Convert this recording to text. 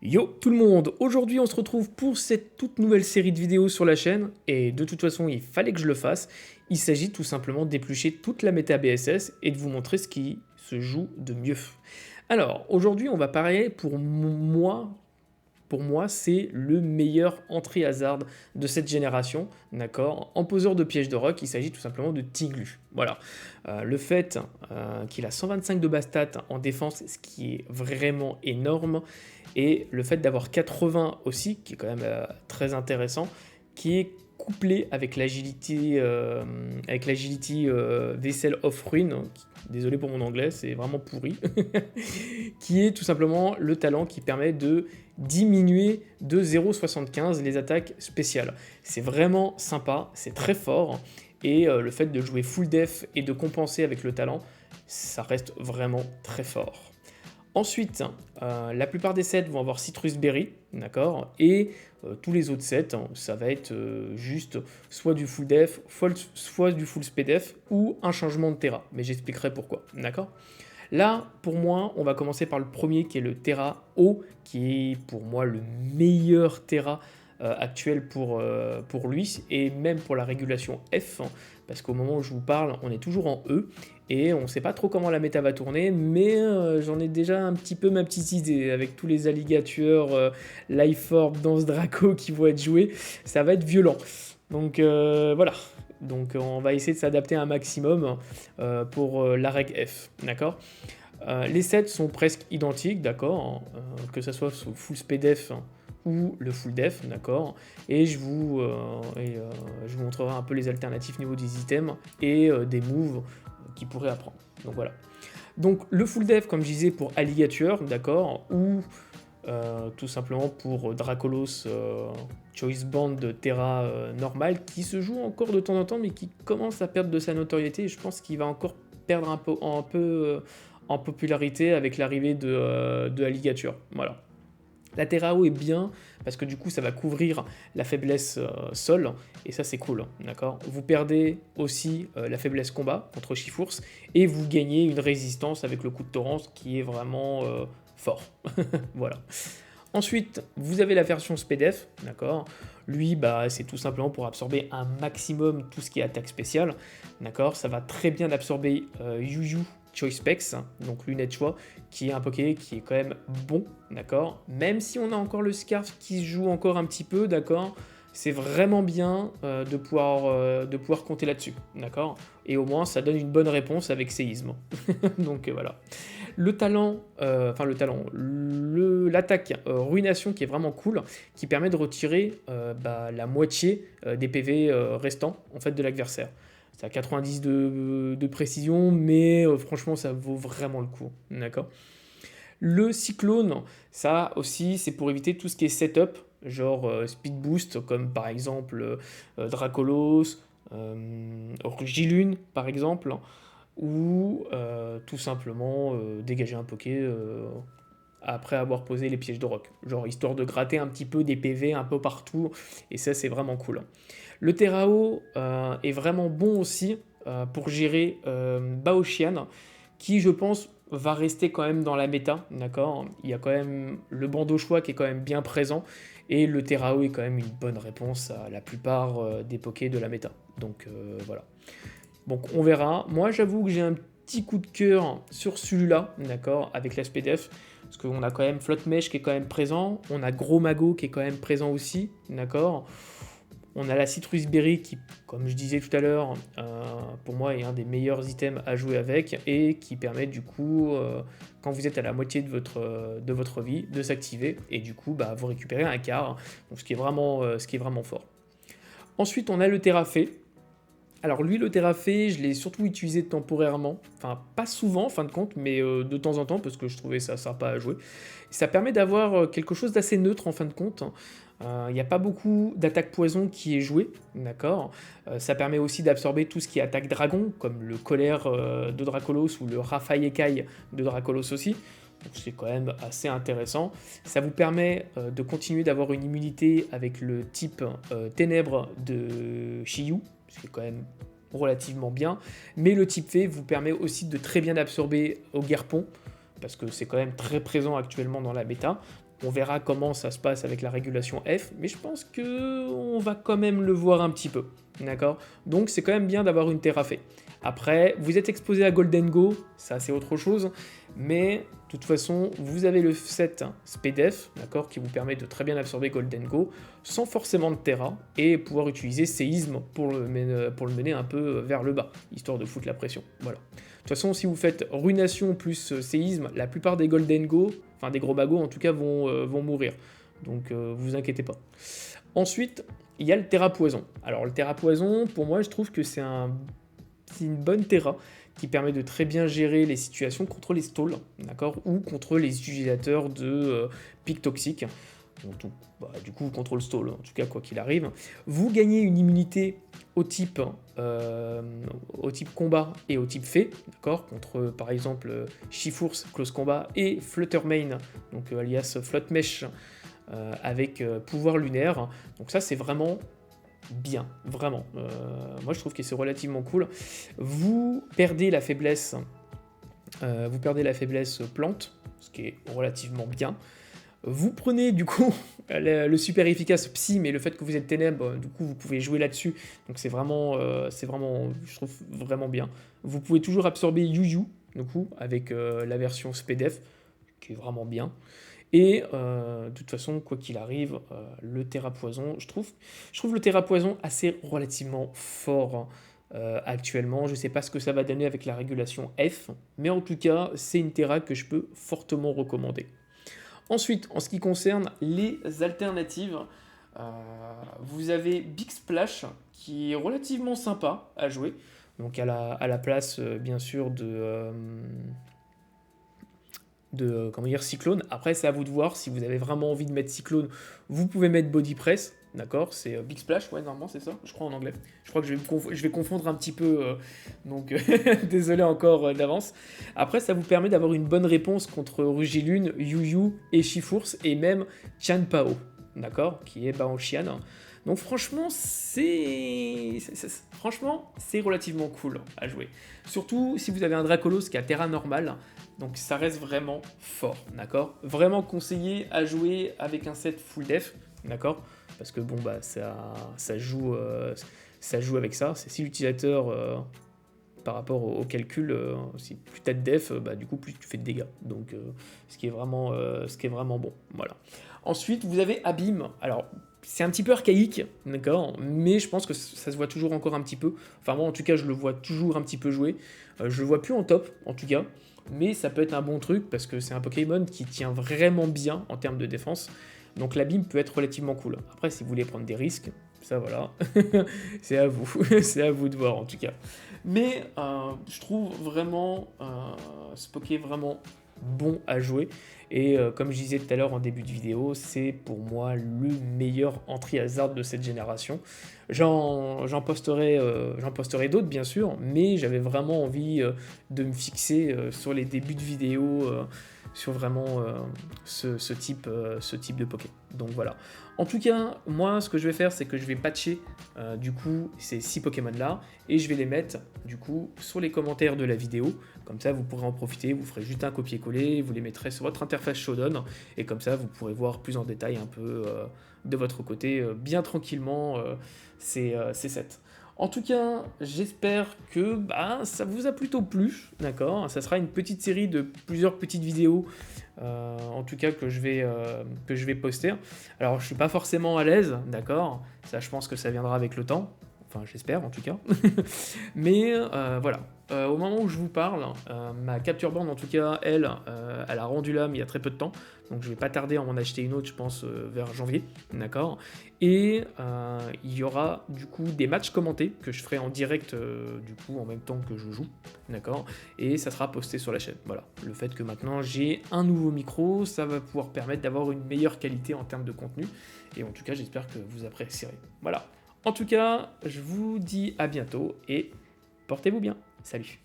Yo tout le monde, aujourd'hui on se retrouve pour cette toute nouvelle série de vidéos sur la chaîne, et de toute façon il fallait que je le fasse. Il s'agit tout simplement d'éplucher toute la méta BSS et de vous montrer ce qui se joue de mieux. Alors aujourd'hui on va parler pour moi, c'est le meilleur entrée hasard de cette génération, d'accord. En poseur de pièges de rock, il s'agit tout simplement de Tinglu. Voilà. Le fait qu'il a 125 de base stat en défense, ce qui est vraiment énorme, et le fait d'avoir 80 aussi, qui est quand même très intéressant, qui est couplé avec l'agility Vessel of Ruin, désolé pour mon anglais, c'est vraiment pourri, qui est tout simplement le talent qui permet de diminuer de 0,75 les attaques spéciales. C'est vraiment sympa, c'est très fort, et le fait de jouer full def et de compenser avec le talent, ça reste vraiment très fort. Ensuite, la plupart des sets vont avoir Citrus Berry, d'accord, et tous les autres sets, ça va être juste soit du full def, soit du full spdef, ou un changement de Terra, mais j'expliquerai pourquoi, d'accord. Là, pour moi, on va commencer par le premier qui est le Terra O, qui est pour moi le meilleur Terra actuel pour lui, et même pour la régulation F, parce qu'au moment où je vous parle, on est toujours en E, et on ne sait pas trop comment la méta va tourner, mais j'en ai déjà un petit peu ma petite idée, avec tous les alligators, Life Orb, Danse Draco qui vont être joués, ça va être violent. Donc voilà, donc on va essayer de s'adapter un maximum pour la reg F, d'accord. Les sets sont presque identiques, d'accord, que ce soit sous full spdef ou le full def, d'accord, et je vous montrerai un peu les alternatives niveau des items et des moves qu'ils pourraient apprendre. Donc voilà. Donc le full def, comme je disais, pour Alligator, d'accord, ou tout simplement pour Dracolos Choice Band de Terra normal, qui se joue encore de temps en temps, mais qui commence à perdre de sa notoriété, et je pense qu'il va encore perdre un peu en popularité avec l'arrivée de Alligator. Voilà. La Terra haut est bien parce que du coup ça va couvrir la faiblesse sol, et ça c'est cool, d'accord. Vous perdez aussi la faiblesse combat contre Chifours, et vous gagnez une résistance avec le coup de Torrance qui est vraiment fort. Voilà. Ensuite, vous avez la version SPDF, d'accord. Lui, bah, c'est tout simplement pour absorber un maximum tout ce qui est attaque spéciale, d'accord. Ça va très bien absorber Yu Choice Specs, donc lunette choix, qui est un Poké qui est quand même bon, d'accord. Même si on a encore le Scarf qui se joue encore un petit peu, d'accord. C'est vraiment bien de pouvoir compter là-dessus, d'accord. Et au moins, ça donne une bonne réponse avec séisme. Donc voilà. Le talent, l'attaque ruination qui est vraiment cool, qui permet de retirer la moitié des PV restants en fait de l'adversaire. C'est à 90 de précision, mais franchement ça vaut vraiment le coup, d'accord. Le cyclone, ça aussi c'est pour éviter tout ce qui est setup, genre speed boost, comme par exemple Dracolos, Gilune par exemple, ou tout simplement dégager un Poké après avoir posé les pièges de rock, genre histoire de gratter un petit peu des PV un peu partout, et ça c'est vraiment cool. Le Terrao est vraiment bon aussi pour gérer Baoshian, qui je pense va rester quand même dans la méta, d'accord. Il y a quand même le bandeau choix qui est quand même bien présent, et le Terrao est quand même une bonne réponse à la plupart des pokés de la méta. Donc voilà. Donc on verra. Moi j'avoue que j'ai un petit coup de cœur sur celui-là, d'accord, avec l'aspect def, parce qu'on a quand même Flotte Mèche qui est quand même présent, on a Gros Mago qui est quand même présent aussi, d'accord. On a la Citrus Berry qui, comme je disais tout à l'heure, pour moi est un des meilleurs items à jouer avec, et qui permet du coup, quand vous êtes à la moitié de votre vie, de s'activer, et du coup bah, vous récupérez un quart, donc ce qui est vraiment fort. Ensuite on a le Terrafé. Alors lui, le Terrafé, je l'ai surtout utilisé temporairement, enfin pas souvent en fin de compte, mais de temps en temps, parce que je trouvais ça sympa à jouer. Ça permet d'avoir quelque chose d'assez neutre en fin de compte. Il n'y a pas beaucoup d'attaque poison qui est joué, d'accord. Ça permet aussi d'absorber tout ce qui est attaque dragon, comme le colère de Dracolos ou le Rafaekai de Dracolos aussi. Donc c'est quand même assez intéressant. Ça vous permet de continuer d'avoir une immunité avec le type ténèbres de Shiyu, ce qui est quand même relativement bien, mais le type fée vous permet aussi de très bien absorber au guerpon, parce que c'est quand même très présent actuellement dans la méta, On verra comment ça se passe avec la régulation F, mais je pense qu'on va quand même le voir un petit peu, d'accord? Donc c'est quand même bien d'avoir une Terafait. Après, vous êtes exposé à Golden Go, ça c'est autre chose, mais de toute façon, vous avez le set SpeedF, d'accord, qui vous permet de très bien absorber Golden Go, sans forcément de Terra, et pouvoir utiliser Séisme pour le mener un peu vers le bas, histoire de foutre la pression, voilà. De toute façon, si vous faites Ruination plus Séisme, la plupart des Golden Go, enfin des gros bagos en tout cas, vont mourir, donc vous inquiétez pas. Ensuite, il y a le Terra Poison. Alors le Terra Poison, pour moi, je trouve que c'est une bonne Terra qui permet de très bien gérer les situations contre les stalls, d'accord, ou contre les utilisateurs de pics toxiques. Du coup, contre le stall, en tout cas, quoi qu'il arrive. Vous gagnez une immunité au type combat et au type fée, d'accord, contre par exemple Shiforce, Close Combat, et Fluttermane, donc alias Floodmesh, avec pouvoir lunaire. Donc ça, c'est vraiment bien, vraiment. Moi, je trouve que c'est relativement cool. Vous perdez la faiblesse plante, ce qui est relativement bien. Vous prenez du coup le super efficace Psy, mais le fait que vous êtes ténèbres, du coup vous pouvez jouer là-dessus, donc c'est vraiment, je trouve vraiment bien. Vous pouvez toujours absorber Yu, du coup, avec la version SpeedF, qui est vraiment bien. Et de toute façon, quoi qu'il arrive, le Terra Poison, je trouve le Terra Poison assez relativement fort actuellement. Je ne sais pas ce que ça va donner avec la régulation F, mais en tout cas, c'est une Terra que je peux fortement recommander. Ensuite, en ce qui concerne les alternatives, vous avez Big Splash, qui est relativement sympa à jouer. Donc à la place, bien sûr, de Cyclone. Après, c'est à vous de voir. Si vous avez vraiment envie de mettre Cyclone, vous pouvez mettre Body Press. D'accord, c'est Big Splash, ouais, normalement c'est ça, je crois en anglais. Je crois que je vais confondre un petit peu, donc désolé encore d'avance. Après, ça vous permet d'avoir une bonne réponse contre Rugilune, Yu et Shiforce, et même Tian Pao, d'accord, qui est Baoshian. Donc franchement, c'est relativement cool à jouer. Surtout si vous avez un Dracolos qui a Terra normale, donc ça reste vraiment fort, d'accord. Vraiment conseillé à jouer avec un set full def, d'accord, parce que bon bah ça joue avec ça. C'est si l'utilisateur par rapport au calcul, si plus t'as de def, bah du coup plus tu fais de dégâts. Donc ce qui est vraiment bon, voilà. Ensuite vous avez Abîme. Alors c'est un petit peu archaïque, d'accord, mais je pense que ça se voit toujours encore un petit peu. Enfin moi en tout cas je le vois toujours un petit peu jouer. Je le vois plus en top en tout cas, mais ça peut être un bon truc parce que c'est un Pokémon qui tient vraiment bien en termes de défense. Donc l'abîme peut être relativement cool. Après si vous voulez prendre des risques, ça voilà, c'est à vous, c'est à vous de voir en tout cas. Mais je trouve vraiment ce Poké vraiment bon à jouer. Et comme je disais tout à l'heure en début de vidéo, c'est pour moi le meilleur entry hazard de cette génération. J'en posterai d'autres bien sûr, mais j'avais vraiment envie de me fixer sur les débuts de vidéo, sur vraiment ce type de Poké. Donc voilà. En tout cas, moi ce que je vais faire, c'est que je vais patcher du coup ces 6 Pokémon là, et je vais les mettre du coup sur les commentaires de la vidéo. Comme ça vous pourrez en profiter, vous ferez juste un copier-coller, vous les mettrez sur votre interface Shodan, et comme ça vous pourrez voir plus en détail un peu de votre côté, bien tranquillement, ces sets. En tout cas, j'espère que ça vous a plutôt plu, d'accord. Ça sera une petite série de plusieurs petites vidéos, en tout cas que je vais poster. Alors, je suis pas forcément à l'aise, d'accord. Ça, je pense que ça viendra avec le temps. Enfin, j'espère en tout cas. Mais voilà. Au moment où je vous parle, ma capture bande, en tout cas, elle a rendu l'âme il y a très peu de temps. Donc je vais pas tarder à en acheter une autre, je pense, vers janvier, d'accord. Et il y aura du coup des matchs commentés que je ferai en direct, du coup, en même temps que je joue, d'accord. Et ça sera posté sur la chaîne, voilà. Le fait que maintenant j'ai un nouveau micro, ça va pouvoir permettre d'avoir une meilleure qualité en termes de contenu. Et en tout cas, j'espère que vous apprécierez. Voilà. En tout cas, je vous dis à bientôt et portez-vous bien. Salut.